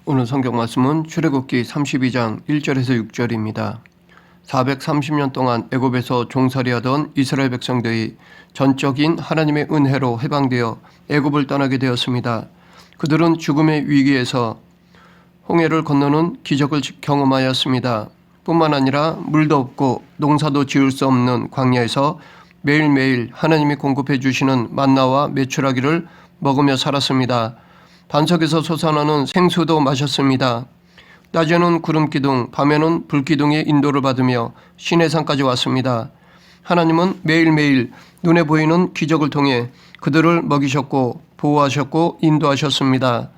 오늘 성경 말씀은 출애굽기 32장 1절에서 6절입니다. 430년 동안 애굽에서 종살이하던 이스라엘 백성들이 전적인 하나님의 은혜로 해방되어 애굽을 떠나게 되었습니다. 그들은 죽음의 위기에서 홍해를 건너는 기적을 경험하였습니다. 뿐만 아니라 물도 없고 농사도 지을 수 없는 광야에서 매일매일 하나님이 공급해 주시는 만나와 메추라기를 먹으며 살았습니다. 반석에서 솟아나는 생수도 마셨습니다. 낮에는 구름기둥, 밤에는 불기둥의 인도를 받으며 시내산까지 왔습니다. 하나님은 매일매일 눈에 보이는 기적을 통해 그들을 먹이셨고 보호하셨고 인도하셨습니다.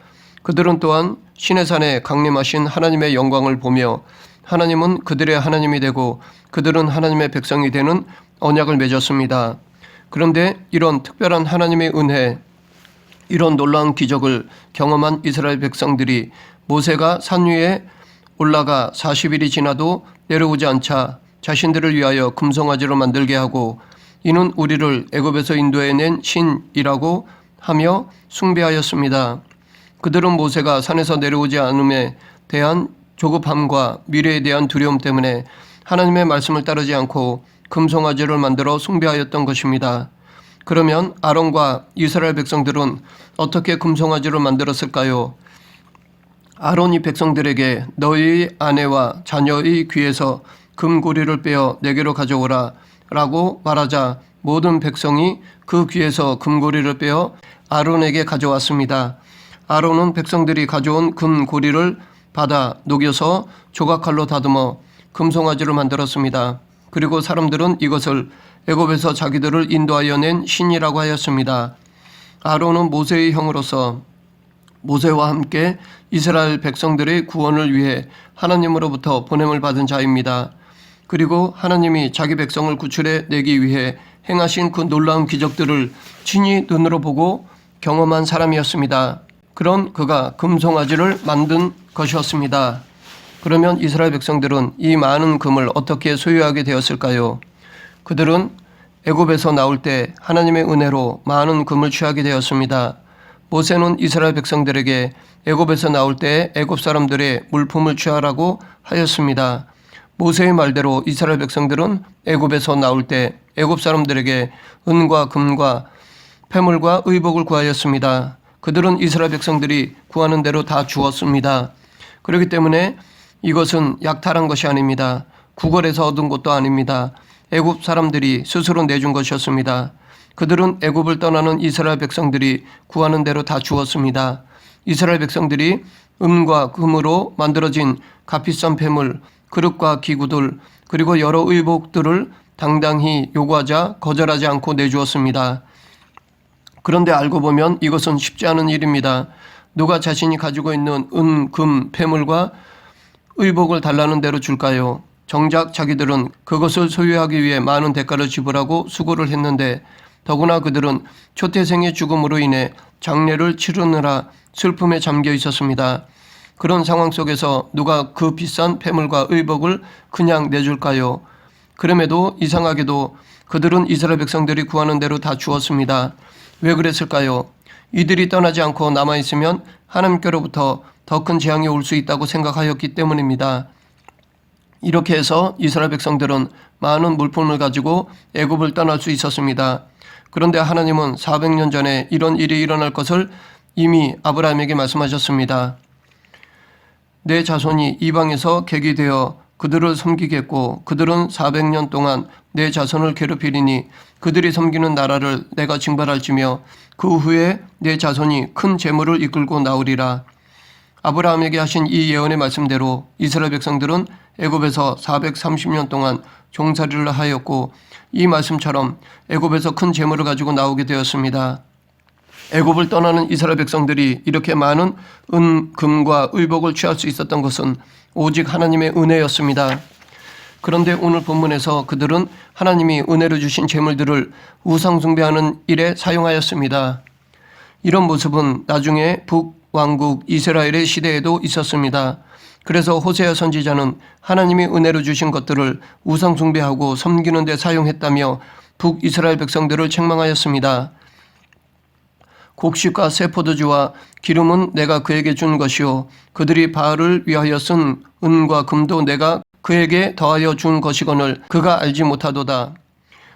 그들은 또한 시내산에 강림하신 하나님의 영광을 보며 하나님은 그들의 하나님이 되고 그들은 하나님의 백성이 되는 언약을 맺었습니다. 그런데 이런 특별한 하나님의 은혜, 이런 놀라운 기적을 경험한 이스라엘 백성들이 모세가 산 위에 올라가 40일이 지나도 내려오지 않자 자신들을 위하여 금송아지로 만들게 하고 이는 우리를 애굽에서 인도해낸 신이라고 하며 숭배하였습니다. 그들은 모세가 산에서 내려오지 않음에 대한 조급함과 미래에 대한 두려움 때문에 하나님의 말씀을 따르지 않고 금송아지를 만들어 숭배하였던 것입니다. 그러면 아론과 이스라엘 백성들은 어떻게 금송아지를 만들었을까요? 아론이 백성들에게 너희 아내와 자녀의 귀에서 금고리를 빼어 내게로 가져오라 라고 말하자 모든 백성이 그 귀에서 금고리를 빼어 아론에게 가져왔습니다. 아론은 백성들이 가져온 금고리를 받아 녹여서 조각칼로 다듬어 금송아지를 만들었습니다. 그리고 사람들은 이것을 애굽에서 자기들을 인도하여 낸 신이라고 하였습니다. 아론은 모세의 형으로서 모세와 함께 이스라엘 백성들의 구원을 위해 하나님으로부터 보냄을 받은 자입니다. 그리고 하나님이 자기 백성을 구출해 내기 위해 행하신 그 놀라운 기적들을 친히 눈으로 보고 경험한 사람이었습니다. 그런 그가 금송아지를 만든 것이었습니다. 그러면 이스라엘 백성들은 이 많은 금을 어떻게 소유하게 되었을까요? 그들은 애굽에서 나올 때 하나님의 은혜로 많은 금을 취하게 되었습니다. 모세는 이스라엘 백성들에게 애굽에서 나올 때 애굽 사람들의 물품을 취하라고 하였습니다. 모세의 말대로 이스라엘 백성들은 애굽에서 나올 때 애굽 사람들에게 은과 금과 폐물과 의복을 구하였습니다. 그들은 이스라엘 백성들이 구하는 대로 다 주었습니다. 그렇기 때문에 이것은 약탈한 것이 아닙니다. 구걸해서 얻은 것도 아닙니다. 애굽 사람들이 스스로 내준 것이었습니다. 그들은 애굽을 떠나는 이스라엘 백성들이 구하는 대로 다 주었습니다. 이스라엘 백성들이 은과 금으로 만들어진 값비싼 폐물, 그릇과 기구들, 그리고 여러 의복들을 당당히 요구하자 거절하지 않고 내주었습니다. 그런데 알고 보면 이것은 쉽지 않은 일입니다. 누가 자신이 가지고 있는 은, 금, 폐물과 의복을 달라는 대로 줄까요? 정작 자기들은 그것을 소유하기 위해 많은 대가를 지불하고 수고를 했는데 더구나 그들은 초태생의 죽음으로 인해 장례를 치르느라 슬픔에 잠겨 있었습니다. 그런 상황 속에서 누가 그 비싼 폐물과 의복을 그냥 내줄까요? 그럼에도 이상하게도 그들은 이스라엘 백성들이 구하는 대로 다 주었습니다. 왜 그랬을까요? 이들이 떠나지 않고 남아있으면 하나님께로부터 더 큰 재앙이 올 수 있다고 생각하였기 때문입니다. 이렇게 해서 이스라엘 백성들은 많은 물품을 가지고 애굽을 떠날 수 있었습니다. 그런데 하나님은 400년 전에 이런 일이 일어날 것을 이미 아브라함에게 말씀하셨습니다. 내 자손이 이방에서 객이 되어 그들을 섬기겠고 그들은 400년 동안 내 자손을 괴롭히리니 그들이 섬기는 나라를 내가 징벌할지며 그 후에 내 자손이 큰 재물을 이끌고 나오리라. 아브라함에게 하신 이 예언의 말씀대로 이스라엘 백성들은 애굽에서 430년 동안 종살이를 하였고 이 말씀처럼 애굽에서 큰 재물을 가지고 나오게 되었습니다. 애굽을 떠나는 이스라엘 백성들이 이렇게 많은 은, 금과 의복을 취할 수 있었던 것은 오직 하나님의 은혜였습니다. 그런데 오늘 본문에서 그들은 하나님이 은혜로 주신 재물들을 우상 숭배하는 일에 사용하였습니다. 이런 모습은 나중에 북왕국 이스라엘의 시대에도 있었습니다. 그래서 호세아 선지자는 하나님이 은혜로 주신 것들을 우상 숭배하고 섬기는 데 사용했다며 북이스라엘 백성들을 책망하였습니다. 곡식과 새 포도주와 기름은 내가 그에게 준 것이요 그들이 바알을 위하여 쓴 은과 금도 내가 그에게 더하여 준 것이거늘 그가 알지 못하도다.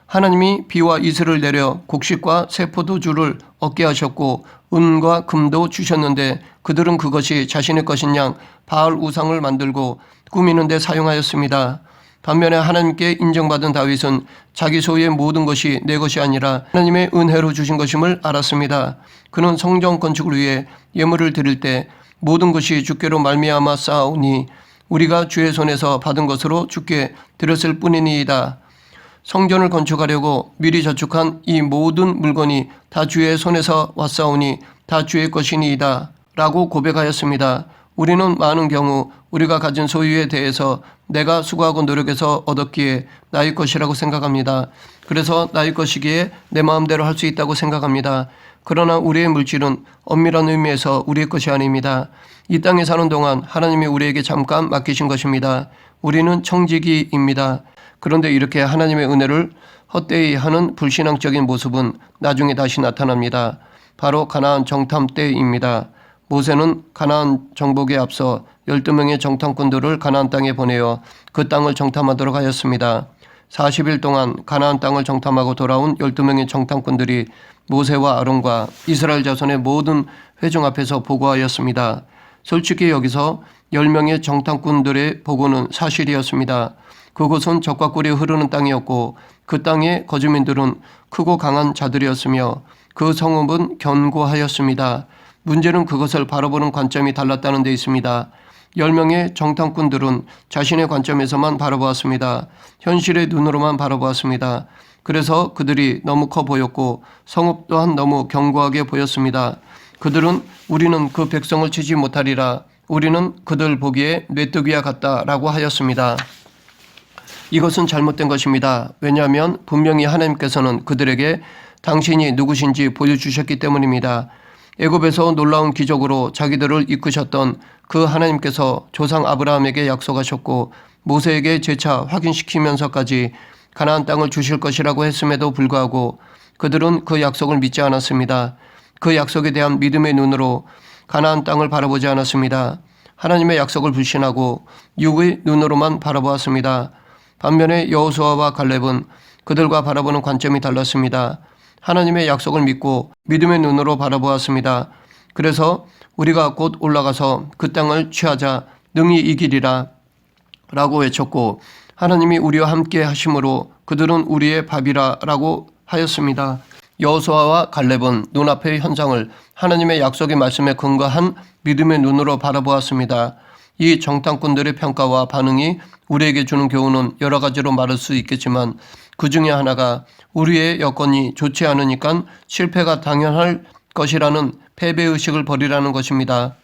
하나님이 비와 이슬을 내려 곡식과 새 포도주를 얻게 하셨고 은과 금도 주셨는데 그들은 그것이 자신의 것인 양 바알 우상을 만들고 꾸미는 데 사용하였습니다. 반면에 하나님께 인정받은 다윗은 자기 소유의 모든 것이 내 것이 아니라 하나님의 은혜로 주신 것임을 알았습니다. 그는 성전 건축을 위해 예물을 드릴 때 모든 것이 주께로 말미암아 쌓아오니 우리가 주의 손에서 받은 것으로 주께 드렸을 뿐이니이다. 성전을 건축하려고 미리 저축한 이 모든 물건이 다 주의 손에서 왔사오니 다 주의 것이니이다 라고 고백하였습니다. 우리는 많은 경우 우리가 가진 소유에 대해서 내가 수고하고 노력해서 얻었기에 나의 것이라고 생각합니다. 그래서 나의 것이기에 내 마음대로 할 수 있다고 생각합니다. 그러나 우리의 물질은 엄밀한 의미에서 우리의 것이 아닙니다. 이 땅에 사는 동안 하나님이 우리에게 잠깐 맡기신 것입니다. 우리는 청지기입니다. 그런데 이렇게 하나님의 은혜를 헛되이 하는 불신앙적인 모습은 나중에 다시 나타납니다. 바로 가나안 정탐 때입니다. 모세는 가나안 정복에 앞서 12명의 정탐꾼들을 가나안 땅에 보내어 그 땅을 정탐하도록 하였습니다. 40일 동안 가나안 땅을 정탐하고 돌아온 12명의 정탐꾼들이 모세와 아론과 이스라엘 자손의 모든 회중 앞에서 보고하였습니다. 솔직히 여기서 10명의 정탐꾼들의 보고는 사실이었습니다. 그곳은 적과 꿀이 흐르는 땅이었고 그 땅의 거주민들은 크고 강한 자들이었으며 그 성읍은 견고하였습니다. 문제는 그것을 바라보는 관점이 달랐다는 데 있습니다. 10명의 정탐꾼들은 자신의 관점에서만 바라보았습니다. 현실의 눈으로만 바라보았습니다. 그래서 그들이 너무 커 보였고 성읍 또한 너무 견고하게 보였습니다. 그들은 우리는 그 백성을 치지 못하리라. 우리는 그들 보기에 메뚜기와 같다라고 하였습니다. 이것은 잘못된 것입니다. 왜냐하면 분명히 하나님께서는 그들에게 당신이 누구신지 보여주셨기 때문입니다. 애굽에서 놀라운 기적으로 자기들을 이끄셨던 그 하나님께서 조상 아브라함에게 약속하셨고 모세에게 재차 확인시키면서까지 가나안 땅을 주실 것이라고 했음에도 불구하고 그들은 그 약속을 믿지 않았습니다. 그 약속에 대한 믿음의 눈으로 가나안 땅을 바라보지 않았습니다. 하나님의 약속을 불신하고 육의 눈으로만 바라보았습니다. 반면에 여호수아와 갈렙은 그들과 바라보는 관점이 달랐습니다. 하나님의 약속을 믿고 믿음의 눈으로 바라보았습니다. 그래서 우리가 곧 올라가서 그 땅을 취하자 능히 이기리라 라고 외쳤고 하나님이 우리와 함께 하심으로 그들은 우리의 밥이라 라고 하였습니다. 여호수아와 갈렙은 눈앞의 현상을 하나님의 약속의 말씀에 근거한 믿음의 눈으로 바라보았습니다. 이 정탐꾼들의 평가와 반응이 우리에게 주는 교훈은 여러 가지로 말할 수 있겠지만 그 중에 하나가 우리의 여건이 좋지 않으니까 실패가 당연할 것이라는 패배의식을 버리라는 것입니다.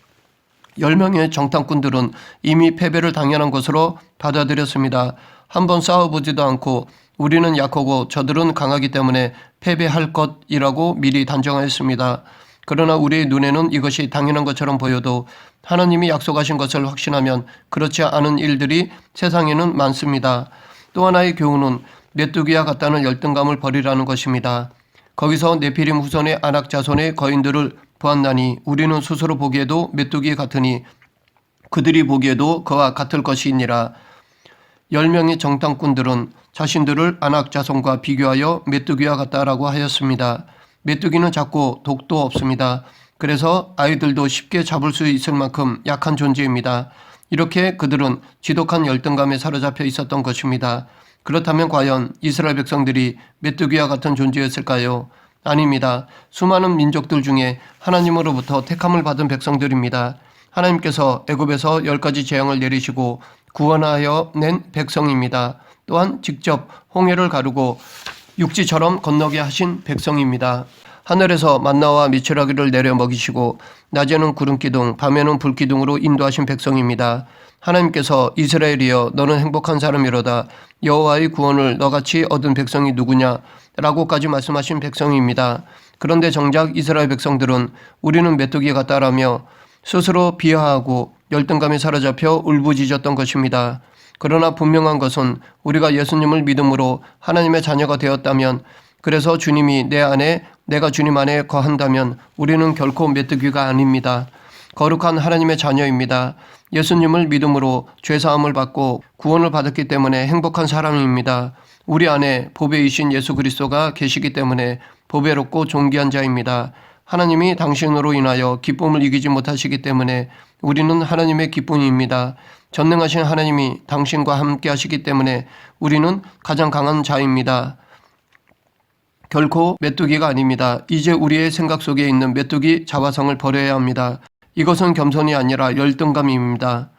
10명의 정탐꾼들은 이미 패배를 당연한 것으로 받아들였습니다. 한번 싸워보지도 않고 우리는 약하고 저들은 강하기 때문에 패배할 것이라고 미리 단정하였습니다. 그러나 우리의 눈에는 이것이 당연한 것처럼 보여도 하나님이 약속하신 것을 확신하면 그렇지 않은 일들이 세상에는 많습니다. 또 하나의 교훈은 메뚜기와 같다는 열등감을 버리라는 것입니다. 거기서 네피림 후손의 아낙 자손의 거인들을 보았나니 우리는 스스로 보기에도 메뚜기 같으니 그들이 보기에도 그와 같을 것이니라. 10명의 정탐꾼들은 자신들을 아낙 자손과 비교하여 메뚜기와 같다라고 하였습니다. 메뚜기는 작고 독도 없습니다. 그래서 아이들도 쉽게 잡을 수 있을 만큼 약한 존재입니다. 이렇게 그들은 지독한 열등감에 사로잡혀 있었던 것입니다. 그렇다면 과연 이스라엘 백성들이 메뚜기와 같은 존재였을까요? 아닙니다. 수많은 민족들 중에 하나님으로부터 택함을 받은 백성들입니다. 하나님께서 애굽에서 10가지 재앙을 내리시고 구원하여 낸 백성입니다. 또한 직접 홍해를 가르고 육지처럼 건너게 하신 백성입니다. 하늘에서 만나와 미추라기를 내려 먹이시고 낮에는 구름기둥 밤에는 불기둥으로 인도하신 백성입니다. 하나님께서 이스라엘이여 너는 행복한 사람이로다 여호와의 구원을 너같이 얻은 백성이 누구냐 라고까지 말씀하신 백성입니다. 그런데 정작 이스라엘 백성들은 우리는 메뚜기 같다라며 스스로 비하하고 열등감에 사로잡혀 울부짖었던 것입니다. 그러나 분명한 것은 우리가 예수님을 믿음으로 하나님의 자녀가 되었다면 그래서 주님이 내 안에 내가 주님 안에 거한다면 우리는 결코 메뚜기가 아닙니다. 거룩한 하나님의 자녀입니다. 예수님을 믿음으로 죄사함을 받고 구원을 받았기 때문에 행복한 사람입니다. 우리 안에 보배이신 예수 그리스도가 계시기 때문에 보배롭고 존귀한 자입니다. 하나님이 당신으로 인하여 기쁨을 이기지 못하시기 때문에 우리는 하나님의 기쁨입니다. 전능하신 하나님이 당신과 함께 하시기 때문에 우리는 가장 강한 자입니다. 결코 메뚜기가 아닙니다. 이제 우리의 생각 속에 있는 메뚜기 자화상을 버려야 합니다. 이것은 겸손이 아니라 열등감입니다.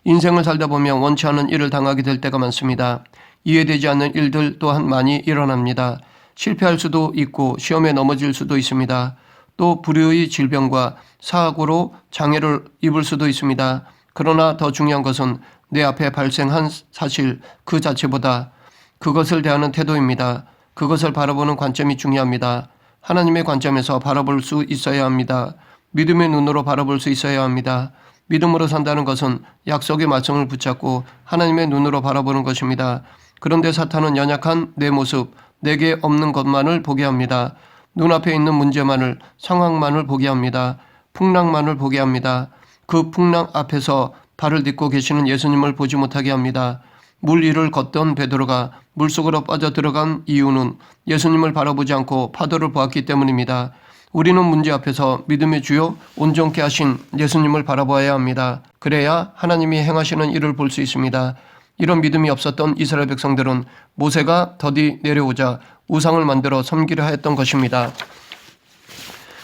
인생을 살다 보면 원치 않은 일을 당하게 될 때가 많습니다. 이해되지 않는 일들 또한 많이 일어납니다. 실패할 수도 있고 시험에 넘어질 수도 있습니다. 또 불의의 질병과 사고로 장애를 입을 수도 있습니다. 그러나 더 중요한 것은 내 앞에 발생한 사실 그 자체보다 그것을 대하는 태도입니다. 그것을 바라보는 관점이 중요합니다. 하나님의 관점에서 바라볼 수 있어야 합니다. 믿음의 눈으로 바라볼 수 있어야 합니다. 믿음으로 산다는 것은 약속의 말씀을 붙잡고 하나님의 눈으로 바라보는 것입니다. 그런데 사탄은 연약한 내 모습, 내게 없는 것만을 보게 합니다. 눈앞에 있는 문제만을, 상황만을 보게 합니다. 풍랑만을 보게 합니다. 그 풍랑 앞에서 발을 딛고 계시는 예수님을 보지 못하게 합니다. 물 위를 걷던 베드로가 물속으로 빠져들어간 이유는 예수님을 바라보지 않고 파도를 보았기 때문입니다. 우리는 문제 앞에서 믿음의 주요 온전케 하신 예수님을 바라보아야 합니다. 그래야 하나님이 행하시는 일을 볼 수 있습니다. 이런 믿음이 없었던 이스라엘 백성들은 모세가 더디 내려오자 우상을 만들어 섬기려 했던 것입니다.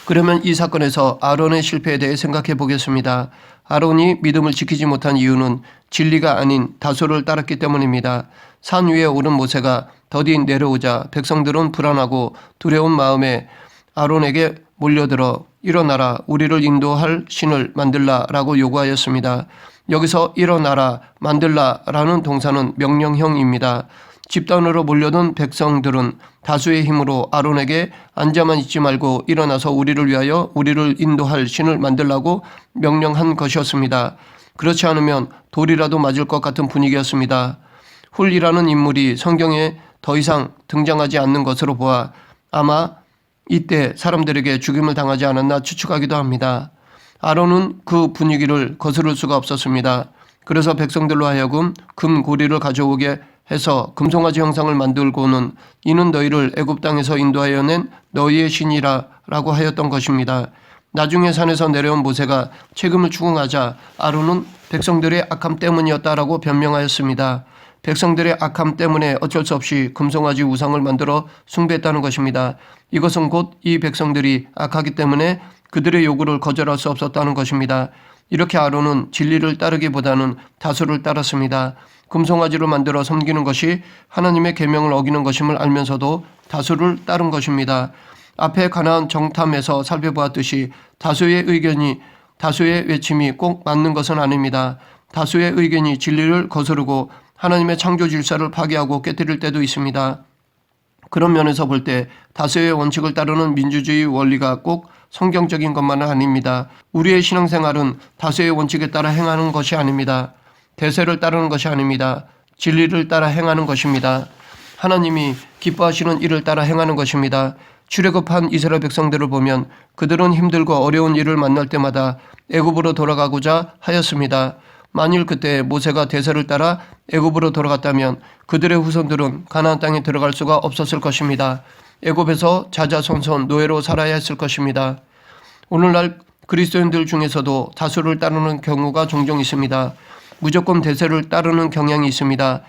그러면 이 사건에서 아론의 실패에 대해 생각해 보겠습니다. 아론이 믿음을 지키지 못한 이유는 진리가 아닌 다소를 따랐기 때문입니다. 산 위에 오른 모세가 더디 내려오자 백성들은 불안하고 두려운 마음에 아론에게 몰려들어 일어나라 우리를 인도할 신을 만들라라고 요구하였습니다. 여기서 일어나라 만들라라는 동사는 명령형입니다. 집단으로 몰려든 백성들은 다수의 힘으로 아론에게 앉아만 있지 말고 일어나서 우리를 위하여 우리를 인도할 신을 만들라고 명령한 것이었습니다. 그렇지 않으면 돌이라도 맞을 것 같은 분위기였습니다. 훌이라는 인물이 성경에 더 이상 등장하지 않는 것으로 보아 아마 이때 사람들에게 죽임을 당하지 않았나 추측하기도 합니다. 아론은 그 분위기를 거스를 수가 없었습니다. 그래서 백성들로 하여금 금고리를 가져오게 해서 금송아지 형상을 만들고는 이는 너희를 애굽 땅에서 인도하여 낸 너희의 신이라 라고 하였던 것입니다. 나중에 산에서 내려온 모세가 책임을 추궁하자 아론은 백성들의 악함 때문이었다라고 변명하였습니다. 백성들의 악함 때문에 어쩔 수 없이 금송아지 우상을 만들어 숭배했다는 것입니다. 이것은 곧 이 백성들이 악하기 때문에 그들의 요구를 거절할 수 없었다는 것입니다. 이렇게 아론은 진리를 따르기보다는 다수를 따랐습니다. 금송아지를 만들어 섬기는 것이 하나님의 계명을 어기는 것임을 알면서도 다수를 따른 것입니다. 앞에 가나안 정탐에서 살펴보았듯이 다수의 외침이 꼭 맞는 것은 아닙니다. 다수의 의견이 진리를 거스르고 하나님의 창조 질서를 파괴하고 깨뜨릴 때도 있습니다. 그런 면에서 볼 때 다수의 원칙을 따르는 민주주의 원리가 꼭 성경적인 것만은 아닙니다. 우리의 신앙생활은 다수의 원칙에 따라 행하는 것이 아닙니다. 대세를 따르는 것이 아닙니다. 진리를 따라 행하는 것입니다. 하나님이 기뻐하시는 일을 따라 행하는 것입니다. 출애굽한 이스라엘 백성들을 보면 그들은 힘들고 어려운 일을 만날 때마다 애굽으로 돌아가고자 하였습니다. 만일 그때 모세가 대세를 따라 애굽으로 돌아갔다면 그들의 후손들은 가나안 땅에 들어갈 수가 없었을 것입니다. 애굽에서 자자손손 노예로 살아야 했을 것입니다. 오늘날 그리스도인들 중에서도 다수를 따르는 경우가 종종 있습니다. 무조건 대세를 따르는 경향이 있습니다.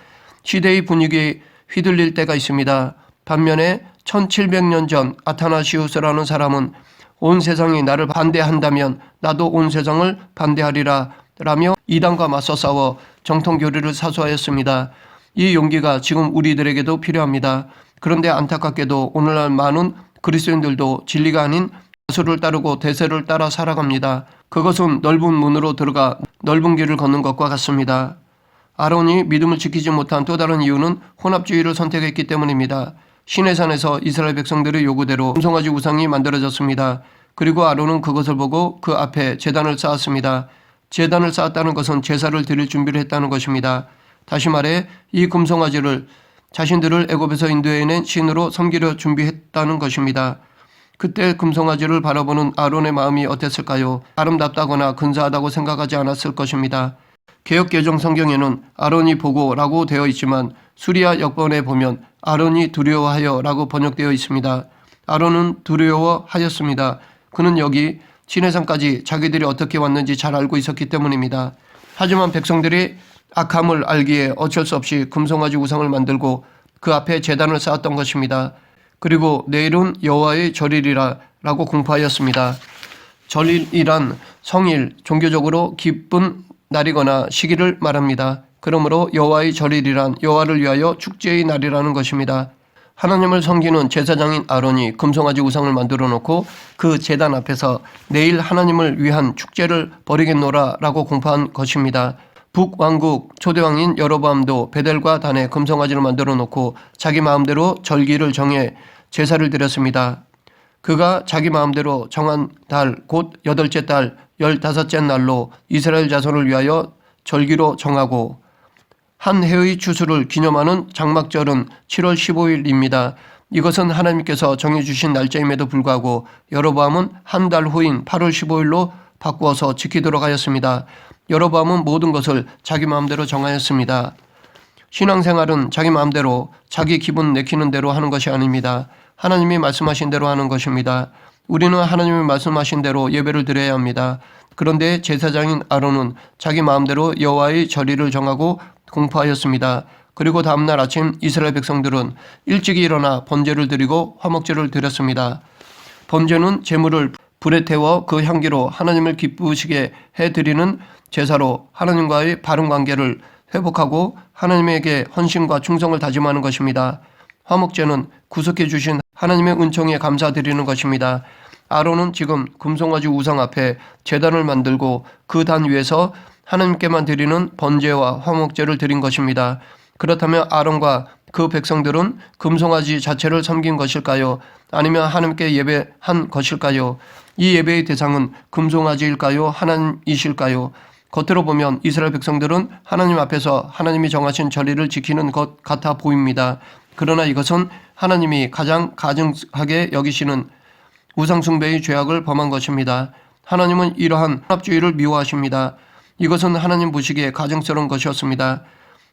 시대의 분위기에 휘둘릴 때가 있습니다. 반면에 1700년 전 아타나시우스라는 사람은 온 세상이 나를 반대한다면 나도 온 세상을 반대하리라 라며 이단과 맞서 싸워 정통교리를 사수하였습니다. 이 용기가 지금 우리들에게도 필요합니다. 그런데 안타깝게도 오늘날 많은 그리스도인들도 진리가 아닌 다수를 따르고 대세를 따라 살아갑니다. 그것은 넓은 문으로 들어가 넓은 길을 걷는 것과 같습니다. 아론이 믿음을 지키지 못한 또 다른 이유는 혼합주의를 선택했기 때문입니다. 시내산에서 이스라엘 백성들의 요구대로 금송아지 우상이 만들어졌습니다. 그리고 아론은 그것을 보고 그 앞에 제단을 쌓았습니다. 제단을 쌓았다는 것은 제사를 드릴 준비를 했다는 것입니다. 다시 말해 이 금송아지를 자신들을 애굽에서 인도해낸 신으로 섬기려 준비했다는 것입니다. 그때 금송아지를 바라보는 아론의 마음이 어땠을까요? 아름답다거나 근사하다고 생각하지 않았을 것입니다. 개역개정 성경에는 아론이 보고 라고 되어 있지만 수리아 역본에 보면 아론이 두려워하여 라고 번역되어 있습니다. 아론은 두려워하였습니다. 그는 여기 시내산까지 자기들이 어떻게 왔는지 잘 알고 있었기 때문입니다. 하지만 백성들이 악함을 알기에 어쩔 수 없이 금송아지 우상을 만들고 그 앞에 제단을 쌓았던 것입니다. 그리고 내일은 여호와의 절일이라 라고 공포하였습니다. 절일이란 성일, 종교적으로 기쁜 날이거나 시기를 말합니다. 그러므로 여호와의 절일이란 여호와를 위하여 축제의 날이라는 것입니다. 하나님을 섬기는 제사장인 아론이 금송아지 우상을 만들어 놓고 그 제단 앞에서 내일 하나님을 위한 축제를 벌이겠노라 라고 공포한 것입니다. 북왕국 초대왕인 여로보암도 베델과 단에 금송아지를 만들어 놓고 자기 마음대로 절기를 정해 제사를 드렸습니다. 그가 자기 마음대로 정한 달, 곧 8째 달, 15째 날로 이스라엘 자손을 위하여 절기로 정하고 한 해의 추수를 기념하는 장막절은 7월 15일입니다. 이것은 하나님께서 정해주신 날짜임에도 불구하고 여로보암은 한 달 후인 8월 15일로 바꾸어서 지키도록 하였습니다. 여로보암은 모든 것을 자기 마음대로 정하였습니다. 신앙생활은 자기 마음대로 자기 기분 내키는 대로 하는 것이 아닙니다. 하나님이 말씀하신 대로 하는 것입니다. 우리는 하나님이 말씀하신 대로 예배를 드려야 합니다. 그런데 제사장인 아론은 자기 마음대로 여호와의 절일을 정하고 공포하였습니다. 그리고 다음날 아침 이스라엘 백성들은 일찍이 일어나 번제를 드리고 화목제를 드렸습니다. 번제는 제물을 불에 태워 그 향기로 하나님을 기쁘시게 해드리는 제사로 하나님과의 바른 관계를 회복하고 하나님에게 헌신과 충성을 다짐하는 것입니다. 화목제는 구속해 주신 하나님의 은총에 감사드리는 것입니다. 아론은 지금 금송아지 우상 앞에 제단을 만들고 그 단 위에서 하나님께만 드리는 번제와 화목제를 드린 것입니다. 그렇다면 아론과 그 백성들은 금송아지 자체를 섬긴 것일까요? 아니면 하나님께 예배한 것일까요? 이 예배의 대상은 금송아지일까요? 하나님이실까요? 겉으로 보면 이스라엘 백성들은 하나님 앞에서 하나님이 정하신 절일을 지키는 것 같아 보입니다. 그러나 이것은 하나님이 가장 가증하게 여기시는 우상숭배의 죄악을 범한 것입니다. 하나님은 이러한 혼합주의를 미워하십니다. 이것은 하나님 보시기에 가증스러운 것이었습니다.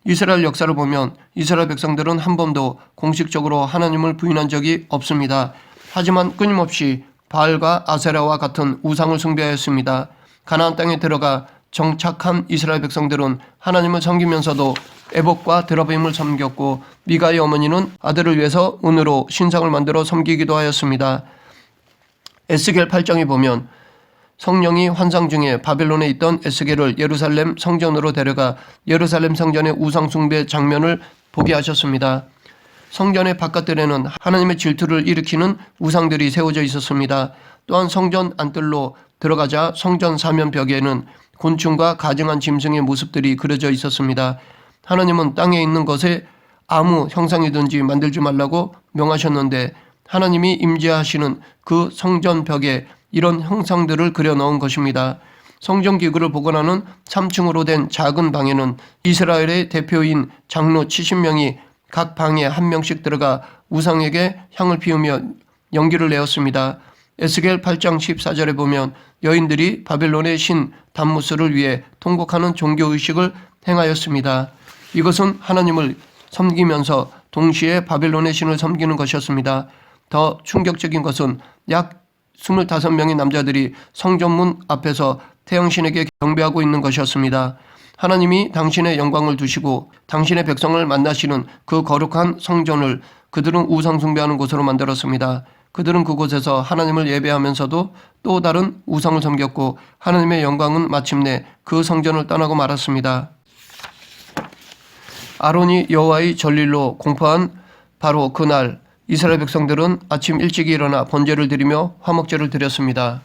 이스라엘 역사를 보면 이스라엘 백성들은 한 번도 공식적으로 하나님을 부인한 적이 없습니다. 하지만 끊임없이 바알과 아세라와 같은 우상을 숭배하였습니다. 가나안 땅에 들어가 정착한 이스라엘 백성들은 하나님을 섬기면서도 에봇과 드라빔을 섬겼고 미가의 어머니는 아들을 위해서 은으로 신상을 만들어 섬기기도 하였습니다. 에스겔 8장에 보면 성령이 환상 중에 바벨론에 있던 에스겔을 예루살렘 성전으로 데려가 예루살렘 성전의 우상 숭배 장면을 보게 하셨습니다. 성전의 바깥들에는 하나님의 질투를 일으키는 우상들이 세워져 있었습니다. 또한 성전 안뜰로 들어가자 성전 사면벽에는 곤충과 가증한 짐승의 모습들이 그려져 있었습니다. 하나님은 땅에 있는 것에 아무 형상이든지 만들지 말라고 명하셨는데 하나님이 임재하시는 그 성전 벽에 이런 형상들을 그려 넣은 것입니다. 성전 기구를 보관하는 3층으로 된 작은 방에는 이스라엘의 대표인 장로 70명이 각 방에 한 명씩 들어가 우상에게 향을 피우며 연기를 내었습니다. 에스겔 8장 14절에 보면 여인들이 바벨론의 신 담무스를 위해 통곡하는 종교의식을 행하였습니다. 이것은 하나님을 섬기면서 동시에 바벨론의 신을 섬기는 것이었습니다. 더 충격적인 것은 약 25명의 남자들이 성전문 앞에서 태양신에게 경배하고 있는 것이었습니다. 하나님이 당신의 영광을 두시고 당신의 백성을 만나시는 그 거룩한 성전을 그들은 우상 숭배하는 곳으로 만들었습니다. 그들은 그곳에서 하나님을 예배하면서도 또 다른 우상을 섬겼고 하나님의 영광은 마침내 그 성전을 떠나고 말았습니다. 아론이 여호와의 절일로 공포한 바로 그날 이스라엘 백성들은 아침 일찍 일어나 번제를 드리며 화목제를 드렸습니다.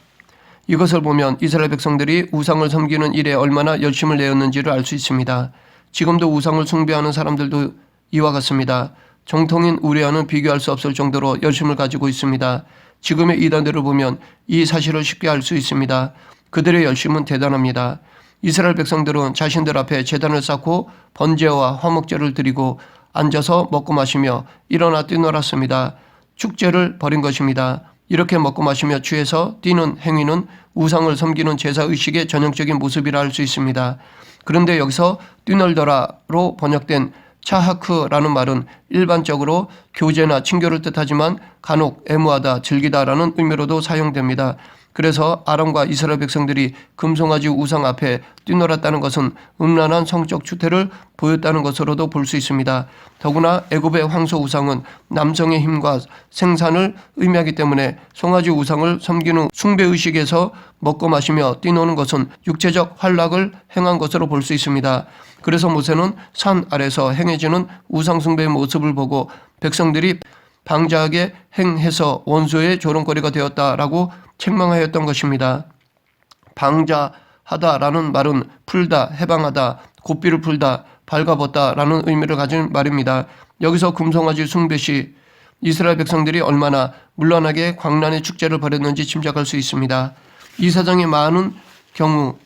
이것을 보면 이스라엘 백성들이 우상을 섬기는 일에 얼마나 열심을 내었는지를 알 수 있습니다. 지금도 우상을 숭배하는 사람들도 이와 같습니다. 정통인 우리와는 비교할 수 없을 정도로 열심을 가지고 있습니다. 지금의 이단들을 보면 이 사실을 쉽게 알 수 있습니다. 그들의 열심은 대단합니다. 이스라엘 백성들은 자신들 앞에 제단을 쌓고 번제와 화목제를 드리고 앉아서 먹고 마시며 일어나 뛰놀았습니다. 축제를 벌인 것입니다. 이렇게 먹고 마시며 취해서 뛰는 행위는 우상을 섬기는 제사의식의 전형적인 모습이라 할 수 있습니다. 그런데 여기서 뛰놀더라로 번역된 차하크라는 말은 일반적으로 교제나 친교를 뜻하지만 간혹 애무하다, 즐기다라는 의미로도 사용됩니다. 그래서 아람과 이스라엘 백성들이 금송아지 우상 앞에 뛰놀았다는 것은 음란한 성적 추태를 보였다는 것으로도 볼 수 있습니다. 더구나 애굽의 황소 우상은 남성의 힘과 생산을 의미하기 때문에 송아지 우상을 섬기는 숭배의식에서 먹고 마시며 뛰노는 것은 육체적 활락을 행한 것으로 볼 수 있습니다. 그래서 모세는 산 아래서 행해지는 우상 숭배의 모습을 보고 백성들이 방자하게 행해서 원수의 조롱거리가 되었다라고 책망하였던 것입니다. 방자하다라는 말은 풀다, 해방하다, 고삐를 풀다, 발가벗다라는 의미를 가진 말입니다. 여기서 금송아지 숭배 시 이스라엘 백성들이 얼마나 문란하게 광란의 축제를 벌였는지 짐작할 수 있습니다. 이 사정이 많은 경우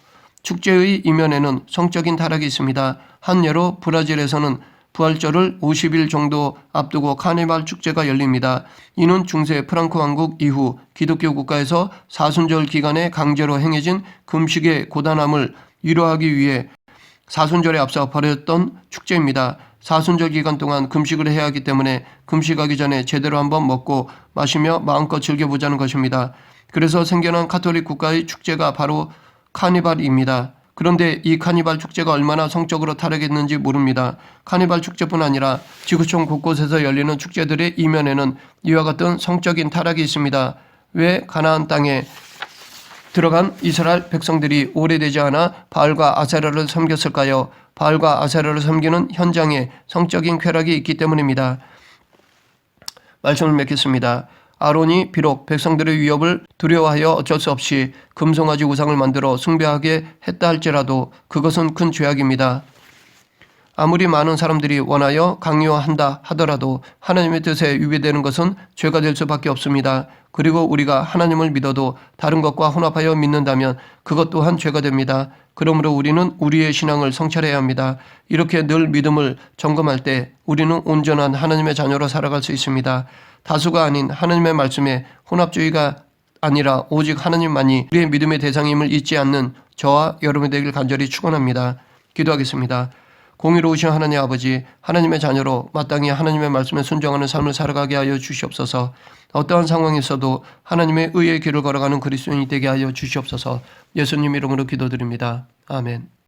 축제의 이면에는 성적인 타락이 있습니다. 한 예로 브라질에서는 부활절을 50일 정도 앞두고 카니발 축제가 열립니다. 이는 중세 프랑크 왕국 이후 기독교 국가에서 사순절 기간에 강제로 행해진 금식의 고단함을 위로하기 위해 사순절에 앞서 벌였던 축제입니다. 사순절 기간 동안 금식을 해야 하기 때문에 금식하기 전에 제대로 한번 먹고 마시며 마음껏 즐겨보자는 것입니다. 그래서 생겨난 가톨릭 국가의 축제가 바로 카니발입니다. 그런데 이 카니발 축제가 얼마나 성적으로 타락했는지 모릅니다. 카니발 축제뿐 아니라 지구촌 곳곳에서 열리는 축제들의 이면에는 이와 같은 성적인 타락이 있습니다. 왜 가나안 땅에 들어간 이스라엘 백성들이 오래되지 않아 바알과 아세라를 섬겼을까요? 바알과 아세라를 섬기는 현장에 성적인 쾌락이 있기 때문입니다. 말씀을 맺겠습니다. 아론이 비록 백성들의 위협을 두려워하여 어쩔 수 없이 금송아지 우상을 만들어 숭배하게 했다 할지라도 그것은 큰 죄악입니다. 아무리 많은 사람들이 원하여 강요한다 하더라도 하나님의 뜻에 위배되는 것은 죄가 될 수밖에 없습니다. 그리고 우리가 하나님을 믿어도 다른 것과 혼합하여 믿는다면 그것 또한 죄가 됩니다. 그러므로 우리는 우리의 신앙을 성찰해야 합니다. 이렇게 늘 믿음을 점검할 때 우리는 온전한 하나님의 자녀로 살아갈 수 있습니다. 다수가 아닌 하나님의 말씀에 혼합주의가 아니라 오직 하나님만이 우리의 믿음의 대상임을 잊지 않는 저와 여러분이 되길 간절히 축원합니다. 기도하겠습니다. 공의로우신 하나님 아버지, 하나님의 자녀로 마땅히 하나님의 말씀에 순종하는 삶을 살아가게 하여 주시옵소서. 어떠한 상황이 있어도 하나님의 의의 길을 걸어가는 그리스도인이 되게 하여 주시옵소서. 예수님 이름으로 기도드립니다. 아멘.